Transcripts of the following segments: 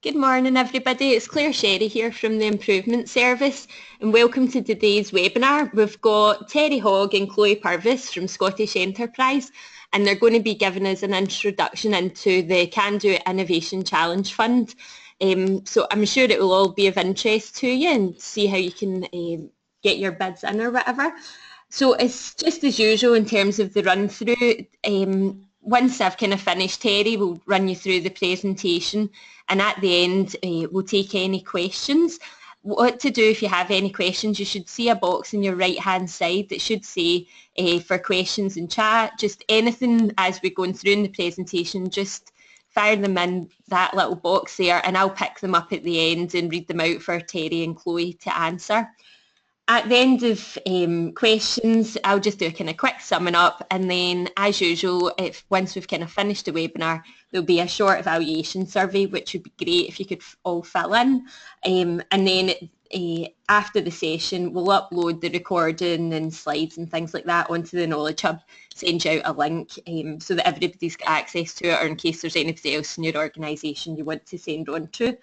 Good morning everybody, it's Claire Sherry here from the Improvement Service and welcome to today's webinar. We've got Terry Hogg and Chloe Purvis from Scottish Enterprise and they're going to be giving us an introduction into the Can Do It Innovation Challenge Fund. So I'm sure it will all be of interest to you and see how you can get your bids in or whatever. So it's just as usual in terms of the run through. Once I've kind of finished, Terry will run you through the presentation and at the end we'll take any questions. What to do if you have any questions, you should see a box on your right hand side that should say for questions in chat. Just anything as we're going through in the presentation, just fire them in that little box there and I'll pick them up at the end and read them out for Terry and Chloe to answer. At the end of questions, I'll just do a kind of quick summing up and then as usual, once we've kind of finished the webinar, there'll be a short evaluation survey which would be great if you could all fill in. And then after the session, we'll upload the recording and slides and things like that onto the Knowledge Hub, send you out a link so that everybody's got access to it or in case there's anybody else in your organisation you want to send on to.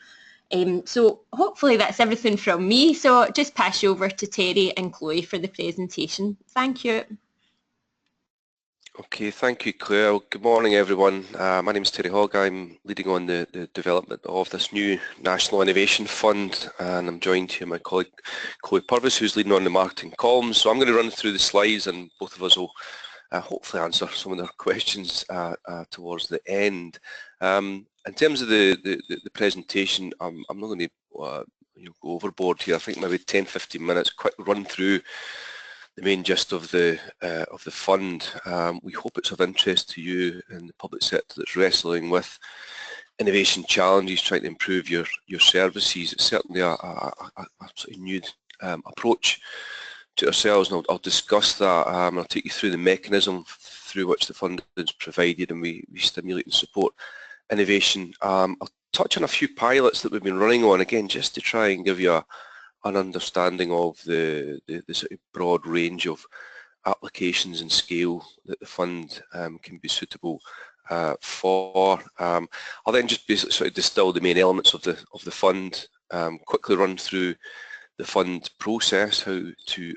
So hopefully that's everything from me. So I'll just pass you over to Terry and Chloe for the presentation. Thank you. Okay, thank you, Claire. Well, good morning, everyone. My name is Terry Hogg. I'm leading on the development of this new National Innovation Fund, and I'm joined here by my colleague Chloe Purvis, who's leading on the marketing column. So I'm going to run through the slides, and both of us will hopefully answer some of their questions towards the end. In terms of the presentation, I'm not going to go overboard here. I think maybe 10-15 minutes, quick run through the main gist of the fund. We hope it's of interest to you in the public sector that's wrestling with innovation challenges, trying to improve your services. It's certainly a sort of new approach to ourselves, and I'll discuss that. I'll take you through the mechanism through which the fund is provided and we stimulate and support innovation. I'll touch on a few pilots that we've been running on, again, just to try and give you an understanding of the sort of broad range of applications and scale that the fund can be suitable for. I'll then just basically sort of distill the main elements of the fund, quickly run through the fund process, how to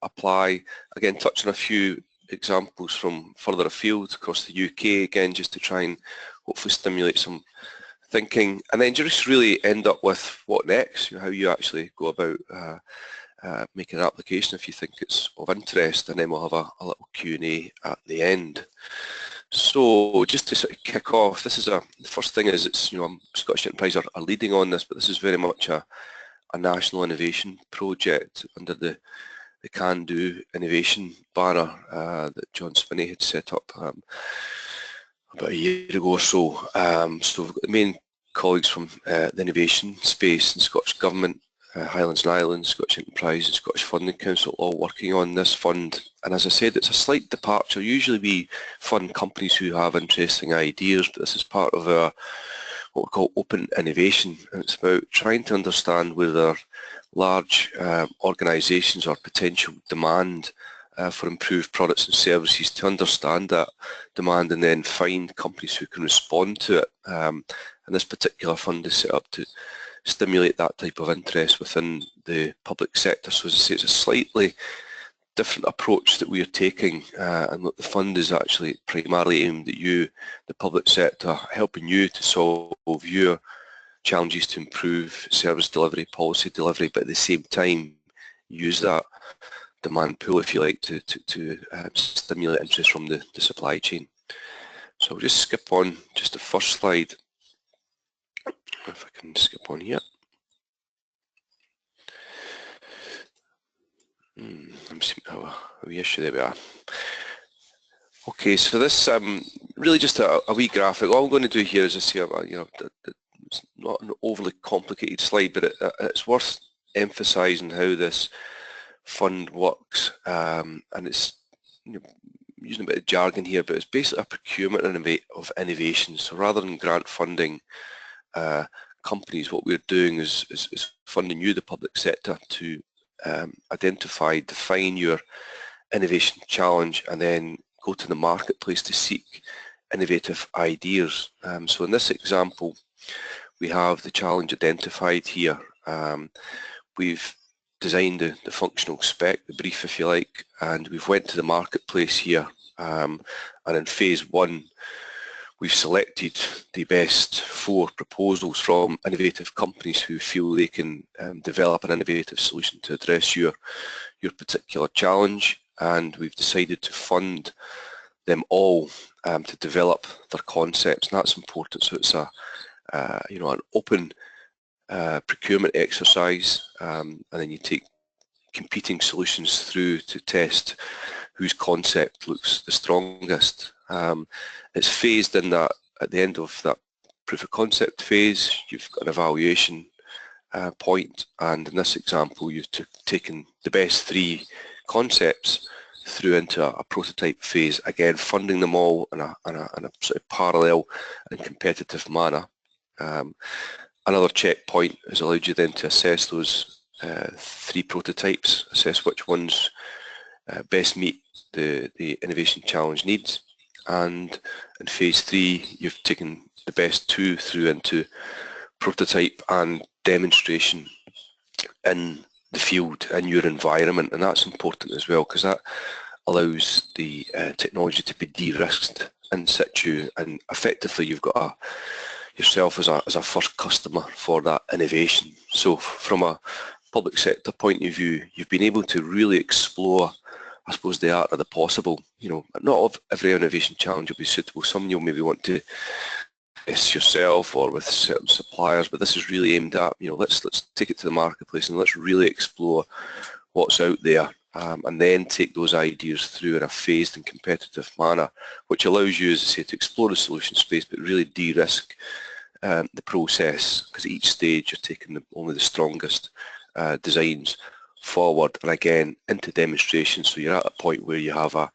apply, again touch on a few examples from further afield across the UK, again just to try and hopefully stimulate some thinking, and then just really end up with what next, how you actually go about making an application if you think it's of interest, and then we'll have a little Q&A at the end. So just to sort of kick off, this is the first thing is it's, Scottish Enterprise are leading on this, but this is very much a national innovation project under the Can Do Innovation banner that John Spinney had set up about a year ago or so. So we've got the main colleagues from the innovation space in Scottish Government, Highlands and Islands, Scottish Enterprise and Scottish Funding Council all working on this fund. And as I said, it's a slight departure. Usually we fund companies who have interesting ideas, but this is part of our what we call open innovation, and it's about trying to understand whether large organisations or potential demand for improved products and services, to understand that demand and then find companies who can respond to it. And this particular fund is set up to stimulate that type of interest within the public sector. So as I say, it's a slightly different approach that we are taking, and that the fund is actually primarily aimed at you, the public sector, helping you to solve your challenges to improve service delivery, policy delivery, but at the same time use that demand pool, if you like, to stimulate interest from the supply chain. So I'll just skip on just the first slide, if I can skip on here. I'm seeing to have a wee issue. There we are. Okay, so this really just a wee graphic. All I'm going to do here is just see, it's not an overly complicated slide, but it's worth emphasising how this fund works, and it's using a bit of jargon here, but it's basically a procurement of innovation. So rather than grant funding companies, what we're doing is funding you, the public sector, to identify, define your innovation challenge, and then go to the marketplace to seek innovative ideas. So in this example, we have the challenge identified here. We've designed the functional spec, the brief if you like, and we've went to the marketplace here, and in phase 1 we've selected the best 4 proposals from innovative companies who feel they can develop an innovative solution to address your particular challenge, and we've decided to fund them all to develop their concepts, and that's important. So it's an open procurement exercise, and then you take competing solutions through to test whose concept looks the strongest. It's phased in that at the end of that proof of concept phase, you've got an evaluation point, and in this example you've taken the best 3 concepts through into a prototype phase, again funding them all in a sort of parallel and competitive manner. Another checkpoint has allowed you then to assess those 3 prototypes, assess which ones best meet the innovation challenge needs, and in phase 3 you've taken the best 2 through into prototype and demonstration in the field, in your environment, and that's important as well because that allows the technology to be de-risked in situ, and effectively you've got yourself as a first customer for that innovation. So from a public sector point of view, you've been able to really explore, I suppose, the art of the possible. Not every innovation challenge will be suitable. Some you'll maybe want to test yourself or with certain suppliers, but this is really aimed at, let's take it to the marketplace and let's really explore what's out there, and then take those ideas through in a phased and competitive manner, which allows you, as I say, to explore the solution space but really de-risk the process, because at each stage you're taking only the strongest designs forward and again into demonstration, so you're at a point where you have a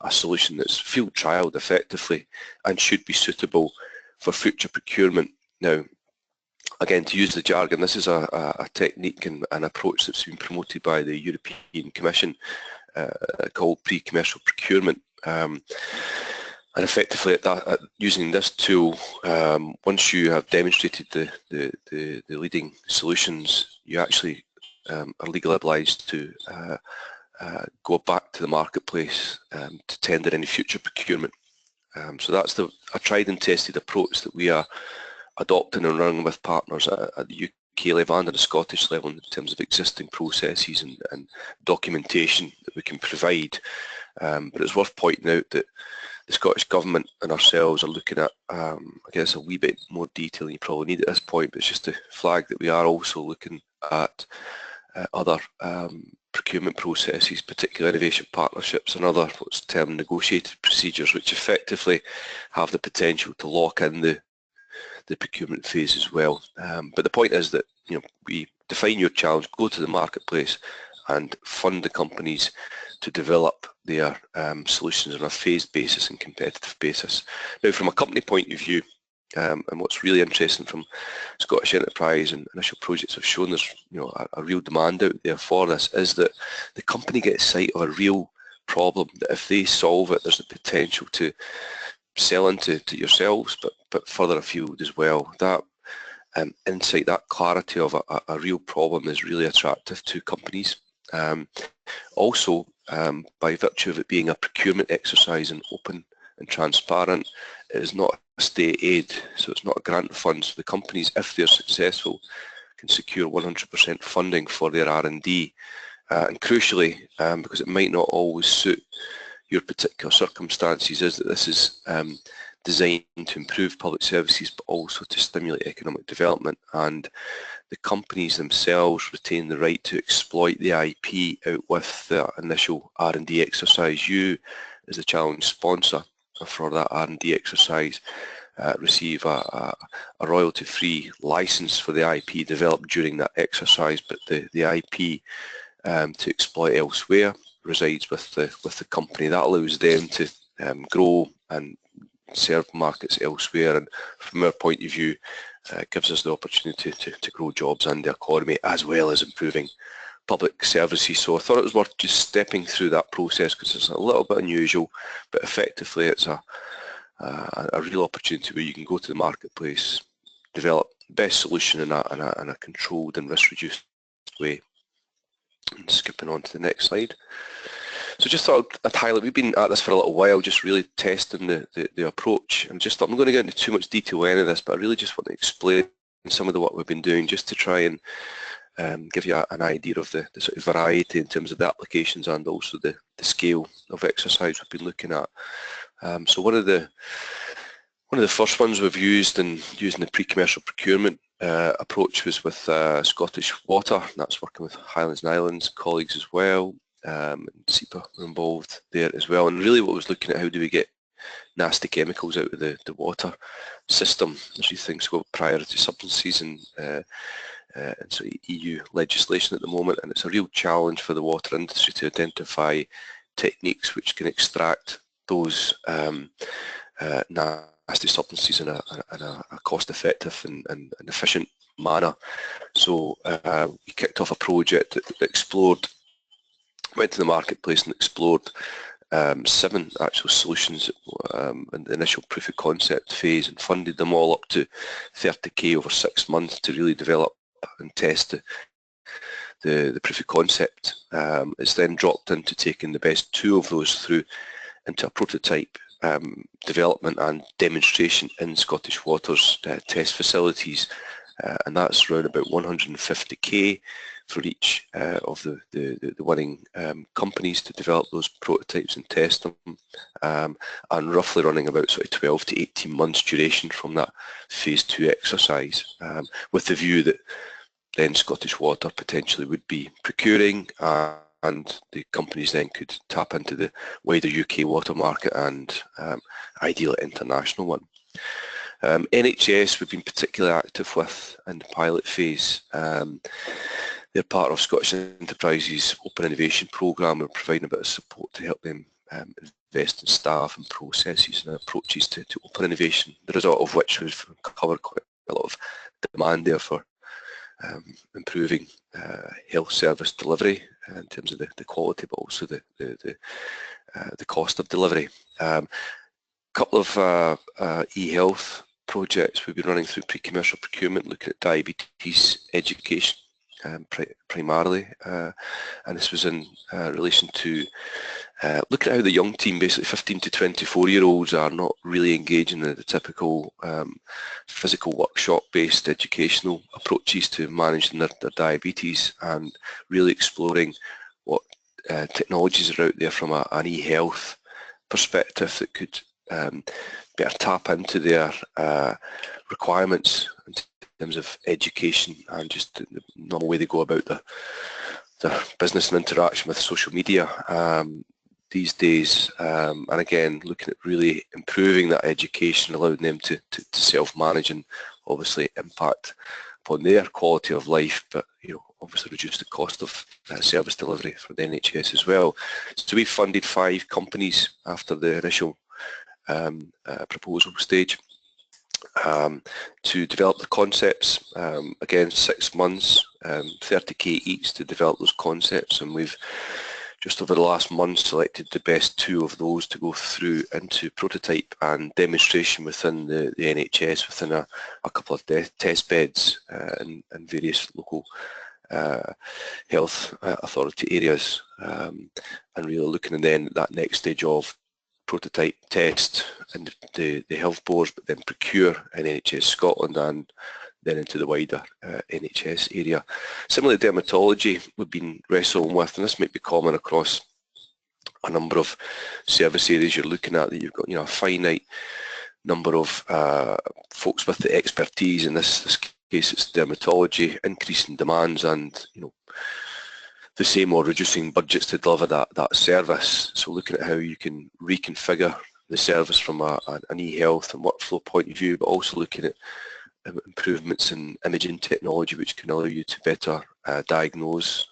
solution that's field trialled effectively and should be suitable for future procurement. Now, again, to use the jargon, this is a technique and an approach that's been promoted by the European Commission called pre-commercial procurement. And effectively, using this tool, once you have demonstrated the leading solutions, you actually are legally obliged to go back to the marketplace to tender any future procurement. So that's a tried and tested approach that we are adopting and running with partners at the UK level and at the Scottish level in terms of existing processes and documentation that we can provide. But it's worth pointing out that the Scottish Government and ourselves are looking at, I guess, a wee bit more detail than you probably need at this point, but it's just to flag that we are also looking at other procurement processes, particularly innovation partnerships and other what's termed negotiated procedures, which effectively have the potential to lock in the procurement phase as well. But the point is that we define your challenge, go to the marketplace and fund the companies to develop their solutions on a phased basis and competitive basis. Now, from a company point of view, and what's really interesting from Scottish enterprise and initial projects have shown there's a real demand out there for this, is that the company gets sight of a real problem that if they solve it, there's the potential to sell into yourselves, but further afield as well. That insight, that clarity of a real problem is really attractive to companies. Also, by virtue of it being a procurement exercise and open and transparent, it is not a state aid, so it's not a grant fund. So the companies, if they're successful, can secure 100% funding for their R&D. And crucially, because it might not always suit your particular circumstances, is that this is designed to improve public services but also to stimulate economic development, and the companies themselves retain the right to exploit the IP out with the initial R&D exercise. You, as the challenge sponsor for that R&D exercise, receive a royalty-free license for the IP developed during that exercise, but the IP to exploit elsewhere resides with the company. That allows them to grow and serve markets elsewhere, and from our point of view, gives us the opportunity to grow jobs and the economy as well as improving public services. So I thought it was worth just stepping through that process because it's a little bit unusual, but effectively it's a real opportunity where you can go to the marketplace, develop the best solution in a controlled and risk-reduced way. And skipping on to the next slide. So just thought I'd highlight, we've been at this for a little while, just really testing the approach, and just thought, I'm not going to get into too much detail on any of this, but I really just want to explain some of the work we've been doing just to try and give you an idea of the sort of variety in terms of the applications and also the scale of exercise we've been looking at. So one of the first ones we've used in using the pre-commercial procurement approach was with Scottish Water. That's working with Highlands and Islands colleagues as well. And SEPA were involved there as well. And really what was looking at, how do we get nasty chemicals out of the water system? There's these things called priority substances and so EU legislation at the moment, and it's a real challenge for the water industry to identify techniques which can extract those nasty substances in a cost-effective and efficient manner. So we kicked off a project that explored, went to the marketplace and explored 7 actual solutions in the initial proof of concept phase, and funded them all up to 30k over 6 months to really develop and test the proof of concept. It's then dropped into taking the best 2 of those through into a prototype development and demonstration in Scottish Water's test facilities, and that's around about 150k for each of the winning companies to develop those prototypes and test them, and roughly running about sort of 12 to 18 months duration from that phase 2 exercise, with the view that then Scottish Water potentially would be procuring, and the companies then could tap into the wider UK water market and ideally international one. NHS we've been particularly active with in the pilot phase. They're part of Scottish Enterprise's Open Innovation Programme. We're providing a bit of support to help them invest in staff and processes and approaches to open innovation, the result of which we've covered quite a lot of demand there for improving health service delivery in terms of the quality, but also the cost of delivery. Couple of e-health projects we've been running through pre-commercial procurement, looking at diabetes education primarily, and this was in relation to looking at how the young team, basically 15 to 24-year-olds, are not really engaging in the typical physical workshop-based educational approaches to managing their diabetes, and really exploring what technologies are out there from an e-health perspective that could better tap into their requirements in terms of education and just the normal way they go about their business and interaction with social media these days, and again looking at really improving that education, allowing them to self-manage and obviously impact upon their quality of life, but obviously reduce the cost of service delivery for the NHS as well. So we funded 5 companies after the initial proposal stage to develop the concepts. Again, 6 months, 30k each to develop those concepts, and we've just over the last month selected the best 2 of those to go through into prototype and demonstration within the NHS, within a couple of test beds in various local health authority areas, and really looking then at that next stage of prototype test and the health boards, but then procure in NHS Scotland and then into the wider NHS area. Similarly, dermatology we've been wrestling with, and this might be common across a number of service areas you're looking at, that you've got a finite number of folks with the expertise. In this case it's dermatology, increasing demands, and the same or reducing budgets to deliver that service. So looking at how you can reconfigure the service from an e-health and workflow point of view, but also looking at improvements in imaging technology which can allow you to better diagnose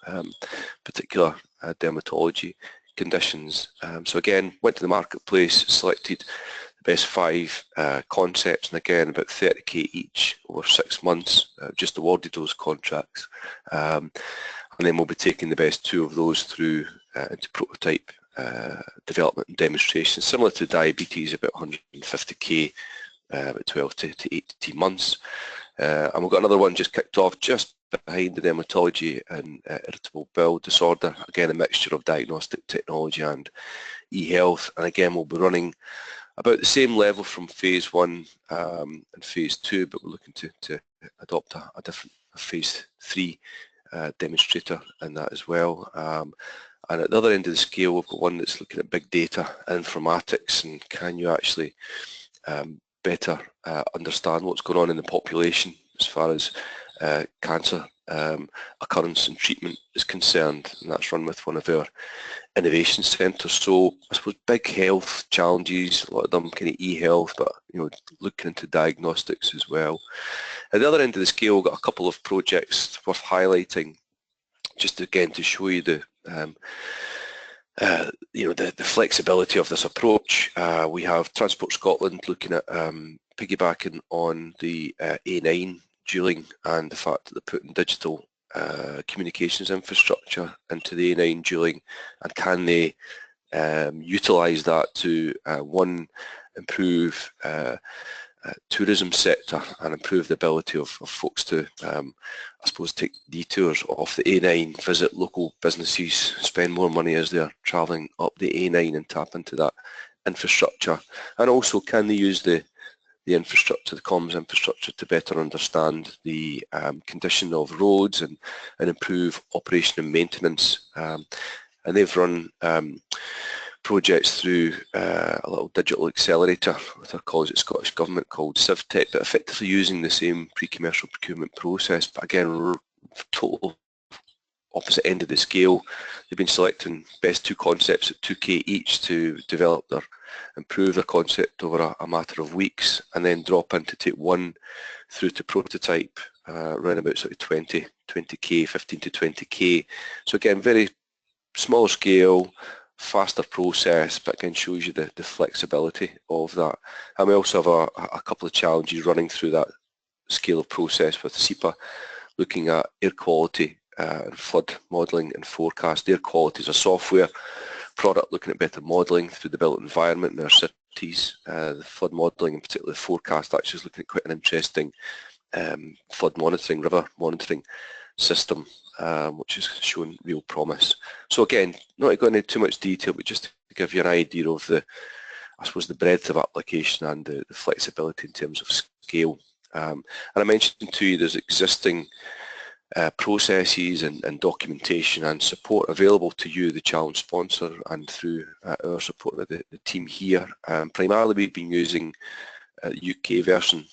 particular dermatology conditions. So again, went to the marketplace, selected the best 5 concepts, and again about 30k each over 6 months, just awarded those contracts. And then we'll be taking the best 2 of those through into prototype development and demonstration, similar to diabetes, about 150k, about 12 to 18 months. And we've got another one just kicked off just behind the dermatology and irritable bowel disorder. Again, a mixture of diagnostic technology and e-health, and again we'll be running about the same level from phase 1 and phase 2, but we're looking to adopt a different phase 3 demonstrator in that as well. And at the other end of the scale, we've got one that's looking at big data and informatics, and can you actually better understand what's going on in the population as far as cancer occurrence and treatment is concerned, and that's run with one of our innovation centres. So I suppose big health challenges, a lot of them kind of e-health, but looking into diagnostics as well. At the other end of the scale, we've got a couple of projects worth highlighting, just again to show you the flexibility of this approach. We have Transport Scotland looking at piggybacking on the A9 dueling and the fact that they're putting digital communications infrastructure into the A9 dueling, and can they utilise that to one, improve tourism sector and improve the ability of folks to I suppose take detours off the A9, visit local businesses, spend more money as they're travelling up the A9 and tap into that infrastructure. And also, can they use the infrastructure, the comms infrastructure, to better understand the condition of roads and improve operation and maintenance. And they've run projects through a little digital accelerator with our colleagues at Scottish Government called CivTech, but effectively using the same pre-commercial procurement process. But again, total opposite end of the scale. They've been selecting best 2 concepts at 2K each to improve their concept over a matter of weeks, and then drop in to take one through to prototype around about sort of 20K, 15 to 20K. So again, very small scale, faster process, but again shows you the flexibility of that. And we also have a couple of challenges running through that scale of process with SEPA, looking at air quality and flood modelling and forecast. Air quality is a software product looking at better modelling through the built environment in our cities. The flood modelling, in particular the forecast, actually is looking at quite an interesting flood monitoring, river monitoring system, which is showing real promise. So again, not going into too much detail, but just to give you an idea of I suppose the breadth of application and the flexibility in terms of scale. And I mentioned to you there's existing processes and documentation and support available to you, the challenge sponsor, and through our support with the team here. Primarily we've been using the UK version,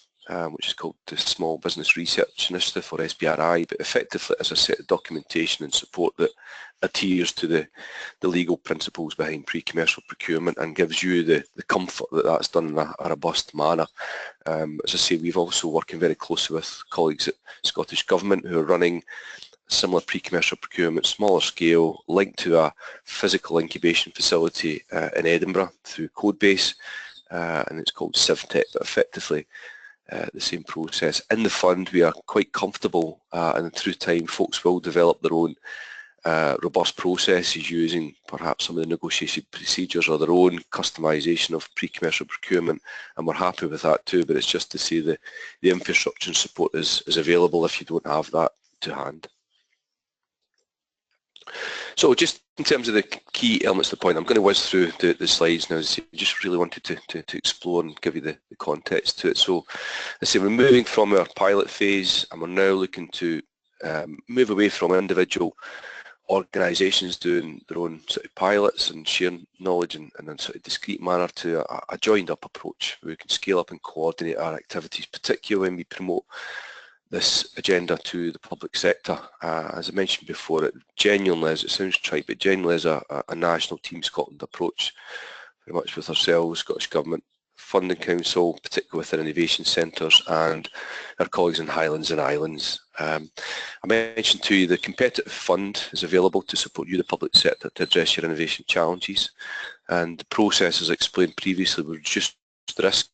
which is called the Small Business Research Initiative, or SBRI, but effectively as a set of documentation and support that adheres to the legal principles behind pre-commercial procurement and gives you the comfort that that's done in a robust manner. As I say, we've also working very closely with colleagues at Scottish Government who are running similar pre-commercial procurement, smaller scale, linked to a physical incubation facility in Edinburgh through Codebase, and it's called CivTech, but effectively the same process. In the fund, we are quite comfortable, and through time, folks will develop their own robust processes using perhaps some of the negotiation procedures or their own customisation of pre-commercial procurement, and we're happy with that too. But it's just to say the infrastructure and support is available if you don't have that to hand. So just in terms of the key elements of the point, I'm going to whiz through the slides now. I just really wanted to explore and give you the context to it. So I say we're moving from our pilot phase, and we're now looking to move away from individual organisations doing their own sort of pilots and sharing knowledge in a sort of discrete manner to a joined up approach where we can scale up and coordinate our activities, particularly when we promote this agenda to the public sector. As I mentioned before, it genuinely is, it sounds trite, but genuinely is a national Team Scotland approach, very much with ourselves, Scottish Government, Funding Council, particularly with our innovation centres, and our colleagues in Highlands and Islands. I mentioned to you the competitive fund is available to support you, the public sector, to address your innovation challenges, and the process, as explained previously, will reduce the risk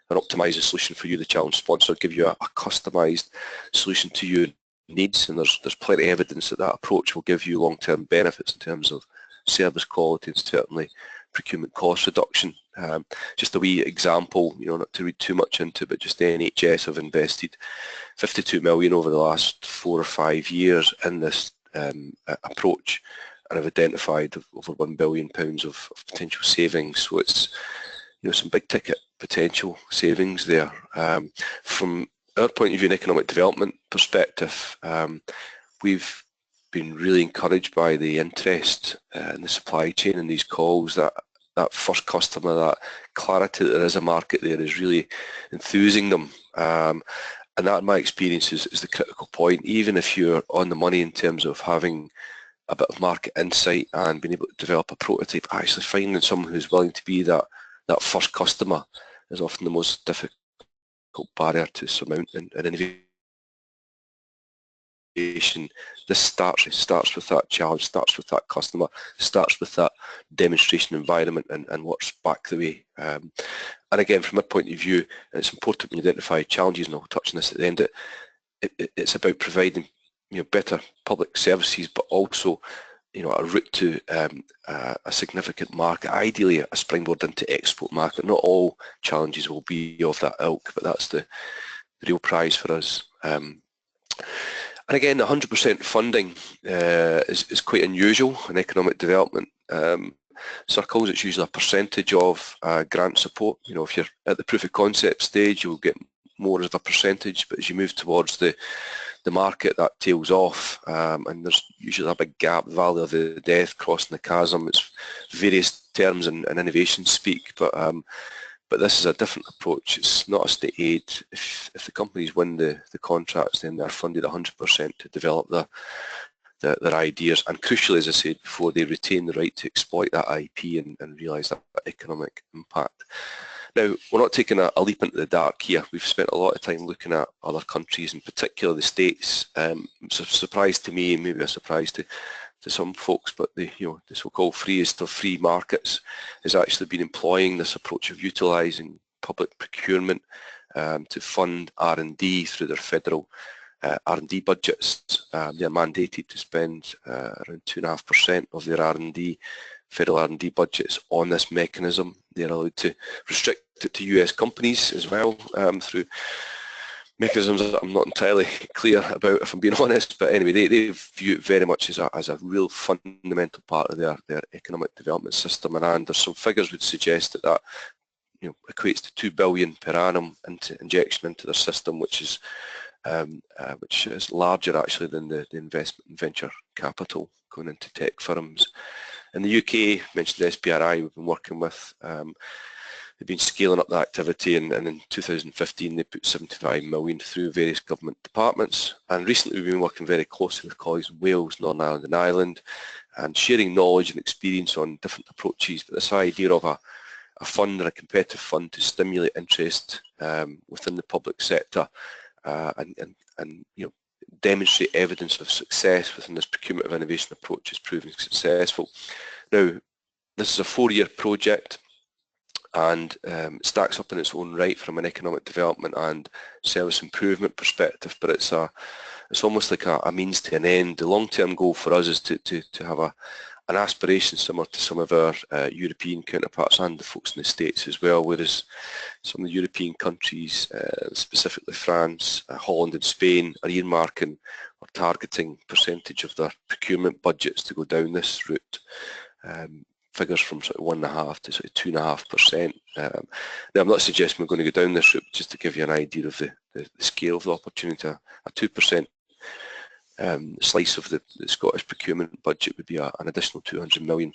and optimise a solution for you, the challenge sponsor, give you a customised solution to your needs, and there's plenty of evidence that that approach will give you long-term benefits in terms of service quality and certainly procurement cost reduction. Just a wee example, not to read too much into it, but just the NHS have invested 52 million over the last 4 or 5 years in this approach, and have identified over £1 billion of potential savings. So it's some big ticket potential savings there. From our point of view, an economic development perspective, we've been really encouraged by the interest in the supply chain and these calls. That first customer, that clarity that there is a market there is really enthusing them. And that, in my experience, is the critical point. Even if you're on the money in terms of having a bit of market insight and being able to develop a prototype, actually finding someone who's willing to be that first customer is often the most difficult barrier to surmount in innovation. This starts with that challenge, starts with that customer, starts with that demonstration environment, and works back the way. And again, from my point of view, it's important to identify challenges, and I'll touch on this at the end. It's about providing better public services, but also a route to a significant market, ideally a springboard into export market. Not all challenges will be of that ilk, but that's the real prize for us. And again, 100% funding is quite unusual in economic development circles. It's usually a percentage of grant support. If you're at the proof of concept stage, you'll get more of a percentage, but as you move towards the market, that tails off, and there's usually a big gap, the valley of the death, crossing the chasm. It's various terms in innovation speak, but this is a different approach. It's not a state aid. If the companies win the contracts, then they're funded 100% to develop their ideas, and crucially, as I said before, they retain the right to exploit that IP and realise that economic impact. Now, we're not taking a leap into the dark here. We've spent a lot of time looking at other countries, in particular the States. It's a surprise to me, and maybe a surprise to some folks, but the so-called freest of free markets has actually been employing this approach of utilising public procurement to fund R&D through their federal R&D budgets. They're mandated to spend around 2.5% of their federal R&D budgets on this mechanism. They're allowed to restrict it to US companies as well through mechanisms that I'm not entirely clear about, if I'm being honest, but anyway, they view it very much as a real fundamental part of their economic development system, and there's some figures would suggest that equates to 2 billion per annum injection into their system, which is larger actually than the investment in venture capital going into tech firms. In the UK, mentioned the SPRI, we've been working with. They've been scaling up the activity, and in 2015 they put 75 million through various government departments, and recently we've been working very closely with colleagues in Wales, Northern Ireland and Ireland, and sharing knowledge and experience on different approaches. But this idea of a fund or a competitive fund to stimulate interest within the public sector and demonstrate evidence of success within this procurement of innovation approach is proving successful. Now, this is a 4-year project, and it stacks up in its own right from an economic development and service improvement perspective, but it's almost like a means to an end. The long-term goal for us is to have an aspiration similar to some of our European counterparts and the folks in the States as well, whereas some of the European countries, specifically France, Holland and Spain, are earmarking or targeting percentage of their procurement budgets to go down this route. Figures from sort of 1.5 to sort of 2.5%. Now, I'm not suggesting we're going to go down this route, just to give you an idea of the scale of the opportunity. A 2% slice of the Scottish procurement budget would be an additional £200 million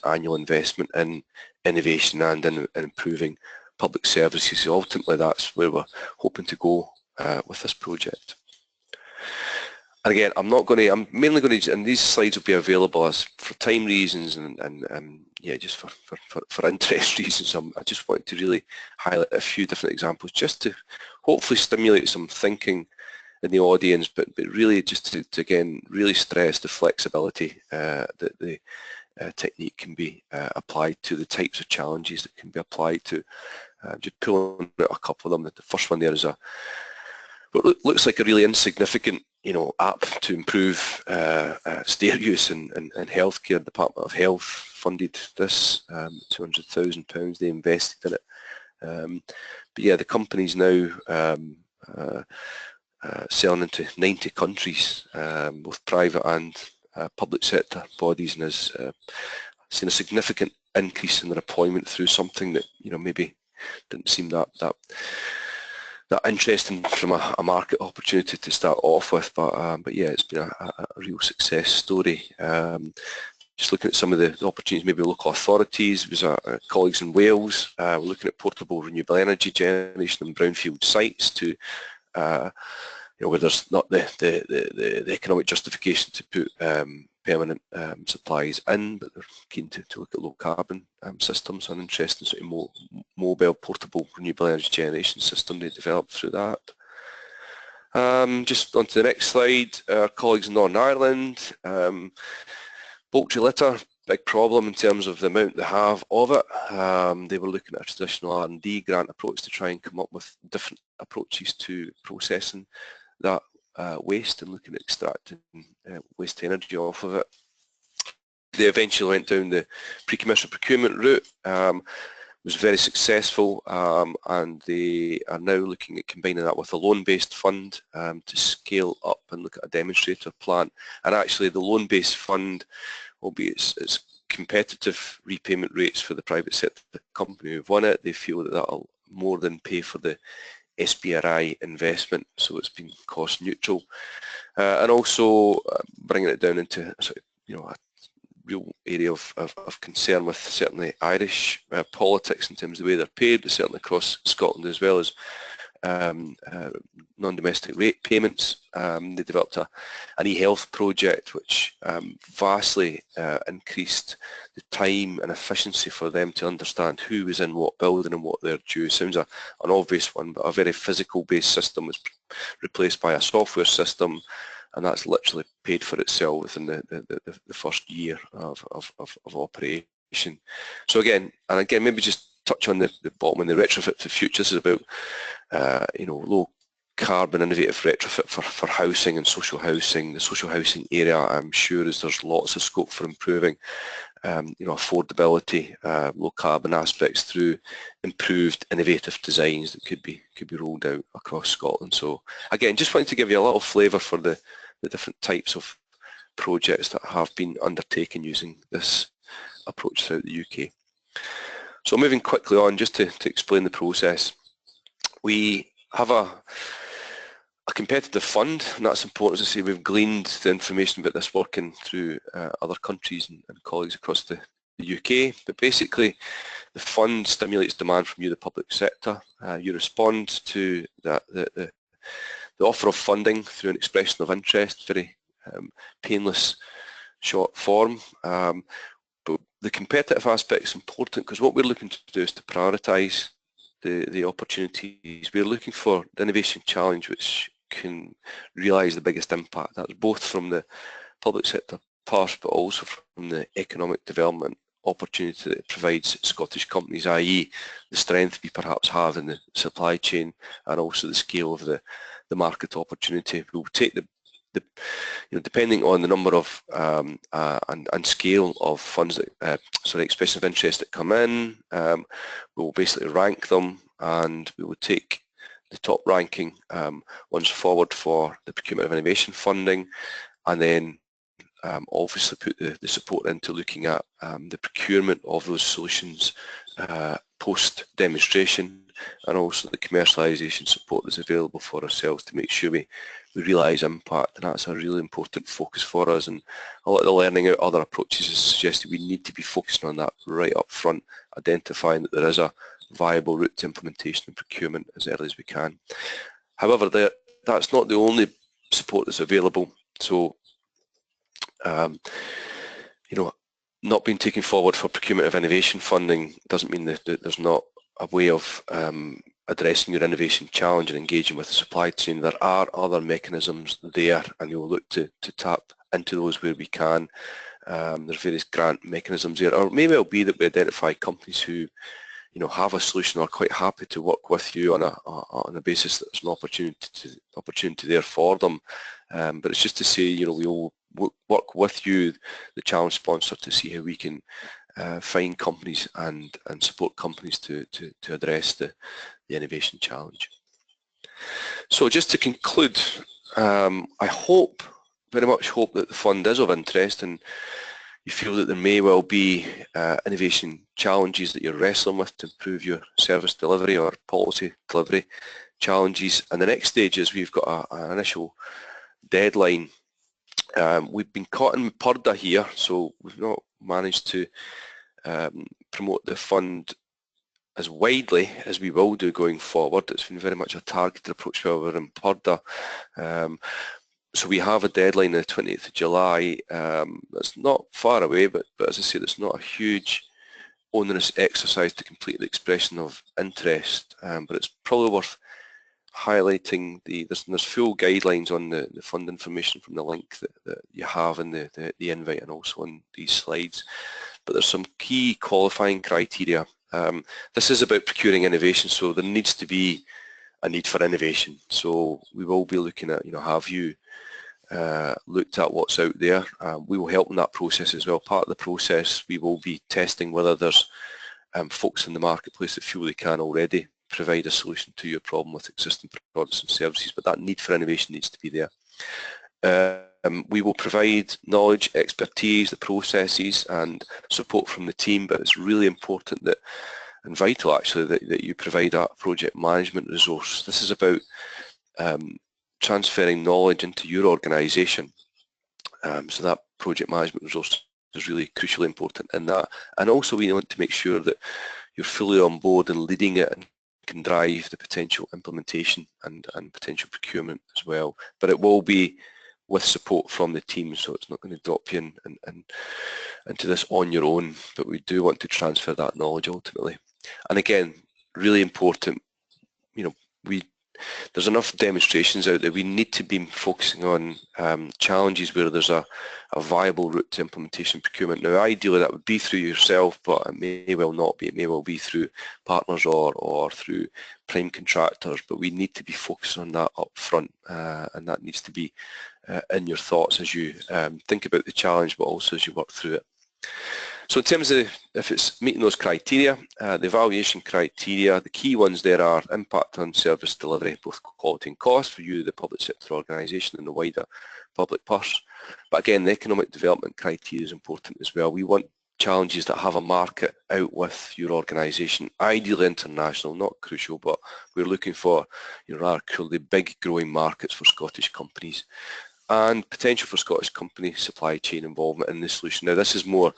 annual investment in innovation and in improving public services. So ultimately, that's where we're hoping to go with this project. And again, I'm mainly going to, and these slides will be available as for time reasons and yeah, just for interest reasons. I just wanted to really highlight a few different examples, just to hopefully stimulate some thinking in the audience, but really just to again really stress the flexibility that the technique can be applied to the types of challenges that can be applied to. Just pulling out a couple of them. The first one there is but looks like a really insignificant, app to improve stair use in healthcare. Department of Health funded this, £200,000 they invested in it. But yeah, the company's now selling into 90 countries, both private and public sector bodies, and has seen a significant increase in their employment through something that maybe didn't seem that interesting from a market opportunity to start off with, but yeah, it's been a real success story. Just looking at some of the opportunities, maybe local authorities, was colleagues in Wales, we're looking at portable renewable energy generation on brownfield sites to where there's not the economic justification to put permanent supplies in, but they're keen to look at low carbon systems, and interesting sort of mobile portable renewable energy generation system they developed through that. Just on to the next slide, our colleagues in Northern Ireland, poultry litter, big problem in terms of the amount they have of it. They were looking at a traditional R&D grant approach to try and come up with different approaches to processing that waste and looking at extracting waste energy off of it. They eventually went down the pre-commercial procurement route, was very successful, and they are now looking at combining that with a loan-based fund to scale up and look at a demonstrator plant. And actually the loan-based fund, albeit it's competitive repayment rates for the private sector company who've won it, they feel that that'll more than pay for the SBRI investment, so it's been cost neutral, and also bringing it down into sort of, a real area of concern with certainly Irish politics in terms of the way they're paid, but certainly across Scotland as well as non-domestic rate payments. They developed an e-health project which vastly increased the time and efficiency for them to understand who was in what building and what they're due. Sounds an obvious one, but a very physical based system was replaced by a software system, and that's literally paid for itself within the first year of operation. So again, maybe just touch on the bottom and the retrofit to future. This is about low carbon innovative retrofit for housing and social housing. The social housing area, I'm sure, there's lots of scope for improving affordability, low carbon aspects through improved innovative designs that could be rolled out across Scotland. So again, just wanted to give you a little flavour for the different types of projects that have been undertaken using this approach throughout the UK. So moving quickly on, just to explain the process, we have a competitive fund, and that's important. As I say, we've gleaned the information about this working through other countries and colleagues across the UK, but basically the fund stimulates demand from you, the public sector. You respond to the offer of funding through an expression of interest, very painless short form. But the competitive aspect is important because what we're looking to do is to prioritise the opportunities. We're looking for the innovation challenge which can realise the biggest impact. That's both from the public sector part, but also from the economic development opportunity that it provides Scottish companies, i.e. the strength we perhaps have in the supply chain and also the scale of the market opportunity. We'll take depending on the number of and scale of funds that, expression of interest that come in, we'll basically rank them, and we will take the top ranking ones forward for the procurement of innovation funding, and then obviously put the support into looking at the procurement of those solutions post demonstration, and also the commercialisation support that's available for ourselves to make sure we realise impact. And that's a really important focus for us, and a lot of the learning out other approaches has suggested we need to be focusing on that right up front, identifying that there is a viable route to implementation and procurement as early as we can. However, that's not the only support that's available. So not being taken forward for procurement of innovation funding doesn't mean that there's not a way of addressing your innovation challenge and engaging with the supply chain. There are other mechanisms there, and we'll look to tap into those where we can. There's various grant mechanisms there, or maybe it'll be that we identify companies who have a solution or are quite happy to work with you on a basis that there's an opportunity there for them. But it's just to say, we will work with you, the challenge sponsor, to see how we can find companies and support companies to address the innovation challenge. So just to conclude, I very much hope that the fund is of interest and you feel that there may well be innovation challenges that you're wrestling with to improve your service delivery or policy delivery challenges. And the next stage is we've got an initial deadline. We've been caught in purdah here, so we've not managed to promote the fund as widely as we will do going forward. It's been very much a targeted approach while we're in purdah. So we have a deadline the 20th of July. That's not far away, but as I say, it's not a huge onerous exercise to complete the expression of interest, but it's probably worth highlighting there's full guidelines on the fund information from the link that you have in the invite and also on these slides. But there's some key qualifying criteria. This is about procuring innovation, so there needs to be a need for innovation. So we will be looking at, have you looked at what's out there? We will help in that process as well. Part of the process, we will be testing whether there's folks in the marketplace that feel they can already provide a solution to your problem with existing products and services, but that need for innovation needs to be there. We will provide knowledge, expertise, the processes and support from the team, but it's really important that, and vital actually, that you provide a project management resource. This is about transferring knowledge into your organisation, so that project management resource is really crucially important in that. And also we want to make sure that you're fully on board and leading it and can drive the potential implementation and potential procurement as well. But it will be with support from the team, so it's not going to drop you in into this on your own, but we do want to transfer that knowledge ultimately. And again, really important, there's enough demonstrations out there. We need to be focusing on challenges where there's a viable route to implementation procurement. Now, ideally that would be through yourself, but it may well not be. It may well be through partners or through prime contractors, but we need to be focused on that up front, and that needs to be in your thoughts as you think about the challenge, but also as you work through it. So in terms of if it's meeting those criteria, the evaluation criteria, the key ones there are impact on service delivery, both quality and cost for you, the public sector organisation and the wider public purse. But again, the economic development criteria is important as well. We want challenges that have a market out with your organisation, ideally international, not crucial, but we're looking for rather coolly big growing markets for Scottish companies, and potential for Scottish company supply chain involvement in the solution. Now this is more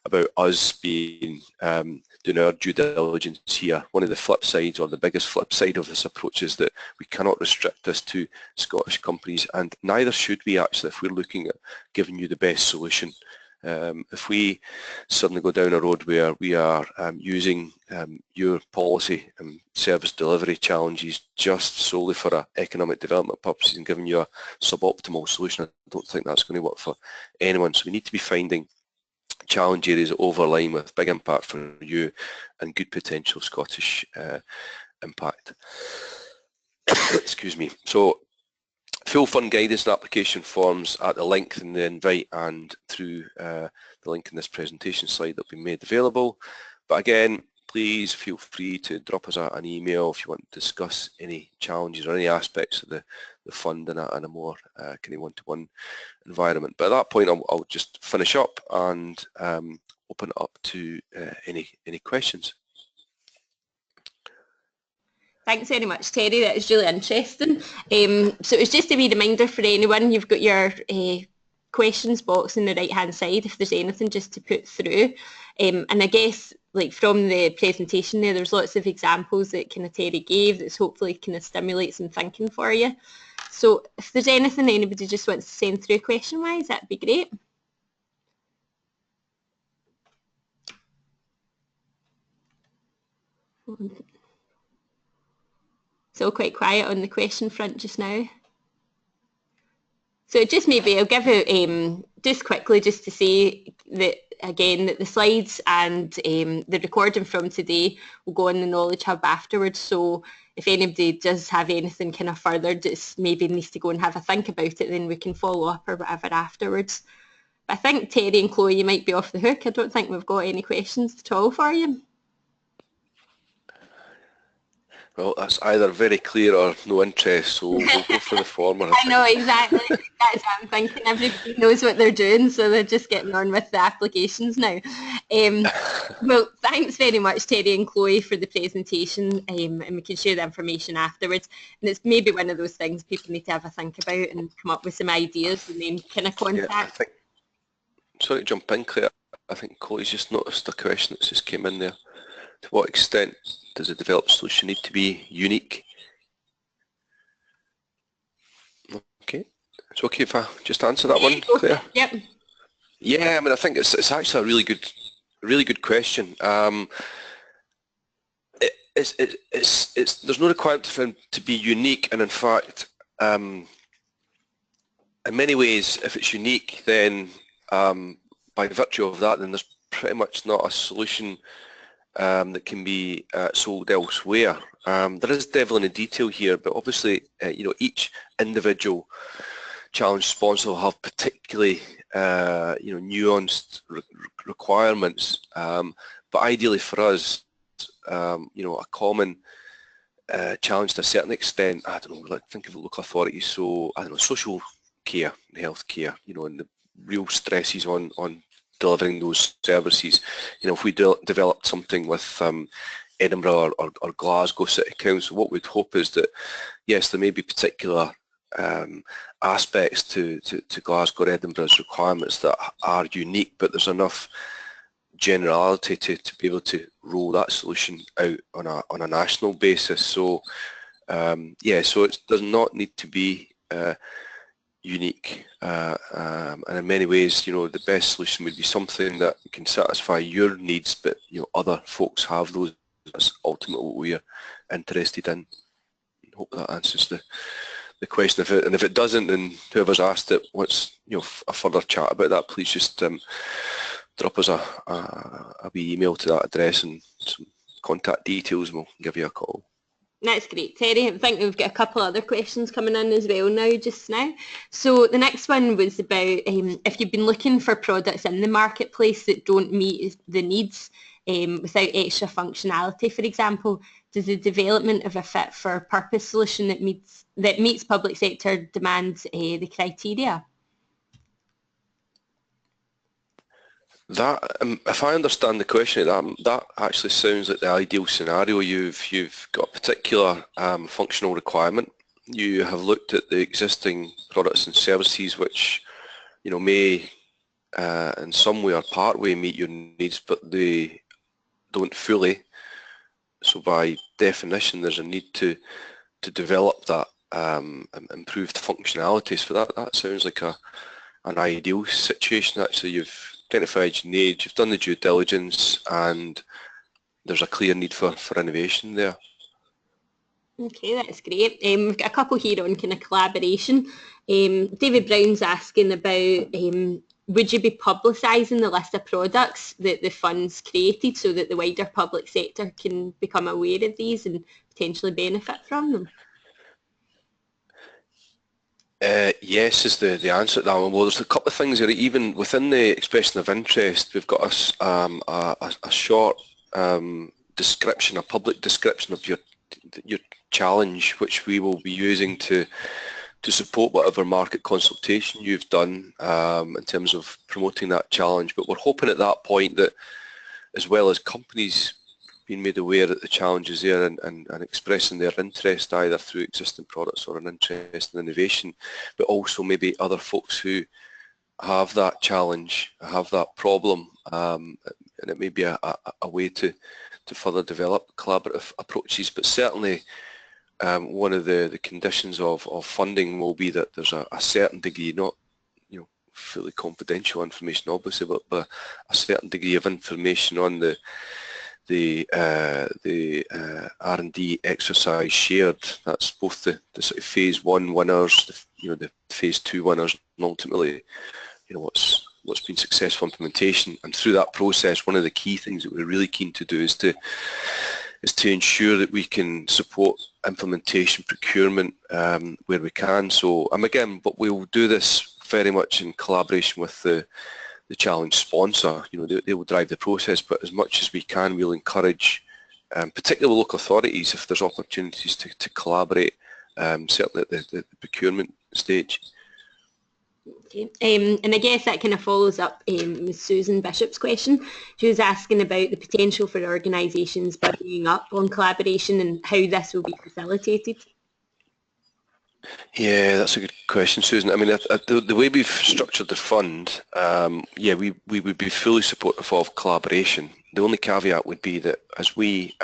about us being doing our due diligence here. One of the flip sides, or the biggest flip side of this approach, is that we cannot restrict this to Scottish companies, and neither should we actually if we're looking at giving you the best solution. If we suddenly go down a road where we are using your policy and service delivery challenges just solely for economic development purposes and giving you a suboptimal solution, I don't think that's going to work for anyone. So we need to be finding challenge areas that overline with big impact for you and good potential Scottish impact. Excuse me. So full fund guidance and application forms at the link in the invite and through the link in this presentation slide that will be made available. But again, please feel free to drop us an email if you want to discuss any challenges or any aspects of the fund in a more kind of one-to-one environment. But at that point, I'll just finish up and open it up to any questions. Thanks very much, Terry. That was really interesting. So it was just a wee reminder for anyone, you've got your questions box on the right-hand side if there's anything just to put through. And I guess, like from the presentation there's lots of examples that kind of Terry gave that's hopefully kind of stimulates some thinking for you. So if there's anything anybody just wants to send through question-wise, that'd be great. It's all quite quiet on the question front just now. So just maybe I'll give it just quickly just to say that again, that the slides and the recording from today will go on the Knowledge Hub afterwards. So if anybody does have anything kind of further, just maybe needs to go and have a think about it, then we can follow up or whatever afterwards. But I think Terry and Chloe, you might be off the hook. I don't think we've got any questions at all for you. Well, that's either very clear or no interest, so we'll go for the former. I know, exactly. That's what I'm thinking. Everybody knows what they're doing, so they're just getting on with the applications now. Well, thanks very much, Terry and Chloe, for the presentation, and we can share the information afterwards. And it's maybe one of those things people need to have a think about and come up with some ideas and then kind of contact. Yeah, I think, sorry to jump in, Claire. I think Chloe's just noticed a question that's just came in there. To what extent does a developed solution need to be unique? Okay, it's okay if I just answer that one, Claire? Yep. Yeah, I mean, I think it's actually a really good question. There's no requirement for them to be unique, and in fact, in many ways, if it's unique, then by virtue of that, then there's pretty much not a solution that can be sold elsewhere. There is devil in the detail here, but obviously, each individual challenge sponsor will have particularly, nuanced requirements. But ideally for us, a common challenge to a certain extent, I don't know, like think of local authorities, so I don't know, social care, health care, and the real stresses on delivering those services. If we developed something with Edinburgh or Glasgow City Council, what we'd hope is that, yes, there may be particular aspects to Glasgow or Edinburgh's requirements that are unique, but there's enough generality to be able to roll that solution out on a national basis. So so it does not need to be unique, and in many ways, the best solution would be something that can satisfy your needs, but other folks have those. That's ultimately what we're interested in. I hope that answers the question. If it doesn't, then whoever's asked it wants a further chat about that, please just drop us a wee email to that address and some contact details, and we'll give you a call. That's great, Terry. I think we've got a couple other questions coming in as well just now. So the next one was about if you've been looking for products in the marketplace that don't meet the needs without extra functionality, for example, does the development of a fit for purpose solution that meets public sector demands the criteria? That, if I understand the question, that actually sounds like the ideal scenario. You've got a particular functional requirement. You have looked at the existing products and services which, may in some way or part way meet your needs, but they don't fully. So by definition, there's a need to develop that improved functionalities for that. That sounds like an ideal situation. Actually, you've identified your needs, you've done the due diligence, and there's a clear need for innovation there. Okay, that's great. We've got a couple here on kind of collaboration. David Brown's asking about would you be publicising the list of products that the fund's created so that the wider public sector can become aware of these and potentially benefit from them? Yes is the answer to that one. Well, there's a couple of things here. Even within the expression of interest, we've got a short description, a public description of your challenge, which we will be using to support whatever market consultation you've done in terms of promoting that challenge. But we're hoping at that point that, as well as companies being made aware that the challenge is there and expressing their interest either through existing products or an interest in innovation, but also maybe other folks who have that challenge, have that problem, and it may be a way to further develop collaborative approaches. But certainly one of the conditions of funding will be that there's a certain degree, not fully confidential information obviously, but a certain degree of information on the R&D exercise shared. That's both the sort of phase 1 winners, the phase 2 winners, and ultimately what's been successful implementation. And through that process, one of the key things that we're really keen to do is to ensure that we can support implementation procurement where we can. So again, but we'll do this very much in collaboration with the challenge sponsor. They will drive the process, but as much as we can, we'll encourage particularly local authorities, if there's opportunities to collaborate, certainly at the procurement stage. Okay. And I guess that kind of follows up with Susan Bishop's question. She was asking about the potential for organisations buddying up on collaboration and how this will be facilitated. Yeah, that's a good question, Susan. I mean, the way we've structured the fund, yeah, we would be fully supportive of collaboration. The only caveat would be that as we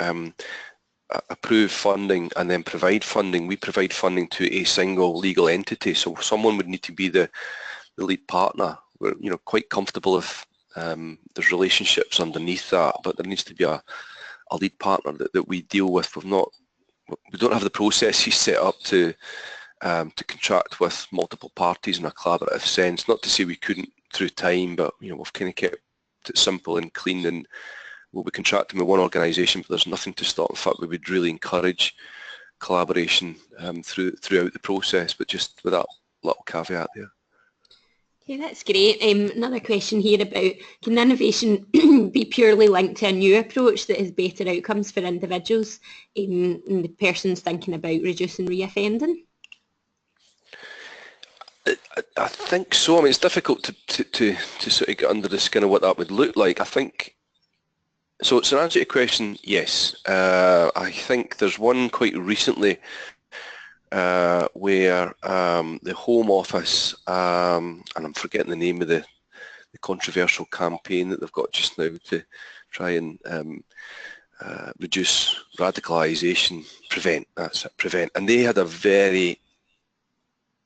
approve funding and then provide funding, we provide funding to a single legal entity. So someone would need to be the lead partner. We're quite comfortable if there's relationships underneath that, but there needs to be a lead partner that we deal with. We don't have the processes set up to contract with multiple parties in a collaborative sense. Not to say we couldn't through time, but we've kind of kept it simple and clean, and we'll be contracting with one organisation, but there's nothing to stop. In fact, we would really encourage collaboration throughout the process, but just with that little caveat there. Okay, that's great. Another question here about, can innovation be purely linked to a new approach that has better outcomes for individuals and the person's thinking about reducing reoffending? I think so. I mean, it's difficult to sort of get under the skin of what that would look like. I think, so to answer your question, yes. I think there's one quite recently where the Home Office, and I'm forgetting the name of the controversial campaign that they've got just now to try and reduce radicalisation, prevent, that's it, prevent. And they had a very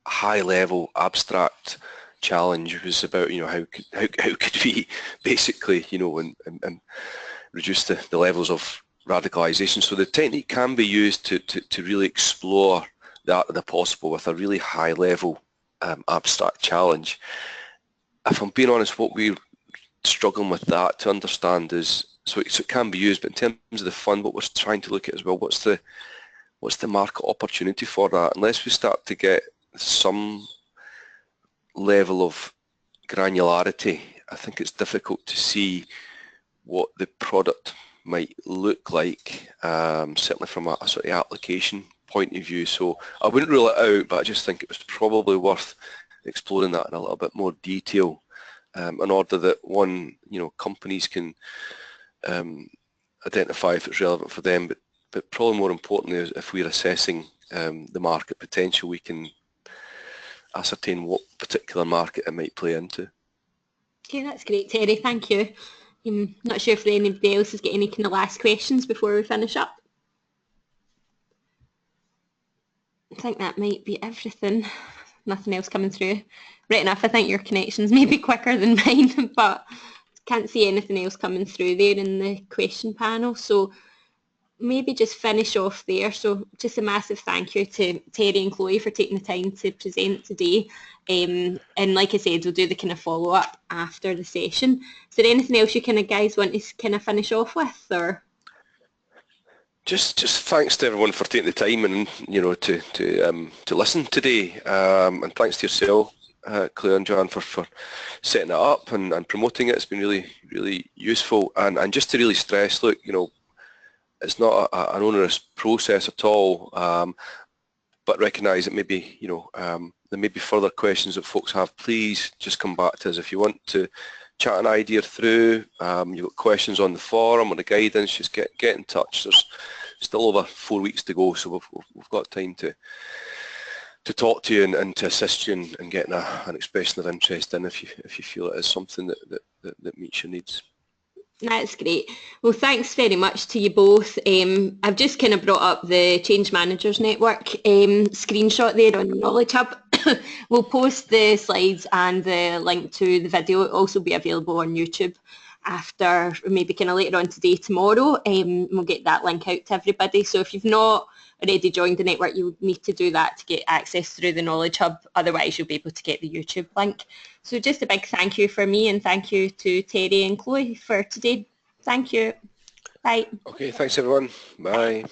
high-level abstract challenge. It was about how could we basically and reduce the levels of radicalisation. So the technique can be used to really explore that the possible with a really high-level abstract challenge. If I'm being honest, what we're struggling with that to understand is, so it can be used, but in terms of the fund, what we're trying to look at as well, what's the market opportunity for that? Unless we start to get some level of granularity, I think it's difficult to see what the product might look like, certainly from a sort of application point of view. So I wouldn't rule it out, but I just think it was probably worth exploring that in a little bit more detail, in order that companies can identify if it's relevant for them, but probably more importantly is if we're assessing the market potential, we can ascertain what particular market it might play into. Okay, that's great, Terry. Thank you. I'm not sure if anybody else has got any kind of last questions before we finish up. I think that might be everything. Nothing else coming through. Right enough, I think your connection's maybe quicker than mine, but can't see anything else coming through there in the question panel. So maybe just finish off there. So just a massive thank you to Terry and Chloe for taking the time to present today. And like I said, we'll do the kind of follow-up after the session. Is there anything else you guys want to kind of finish off with, or? Just thanks to everyone for taking the time and to listen today, and thanks to yourself, Claire and Joanne, for setting it up and promoting it. It's been really useful, and just to really stress, look, it's not an onerous process at all, but recognise that maybe there may be further questions that folks have. Please just come back to us if you want to chat an idea through. You've got questions on the forum or the guidance, just get in touch. There's still over 4 weeks to go, so we've got time to talk to you and to assist you in getting an expression of interest in if you feel it is something that meets your needs. That's great. Well, thanks very much to you both. I've just kind of brought up the Change Managers Network screenshot there on the Knowledge Hub. We'll post the slides and the link to the video. It'll also be available on YouTube after, maybe kind of later on today, tomorrow. We'll get that link out to everybody. So if you've not already joined the network, you need to do that to get access through the Knowledge Hub. Otherwise, you'll be able to get the YouTube link. So just a big thank you for me, and thank you to Terry and Chloe for today. Thank you. Bye. Okay, thanks everyone. Bye.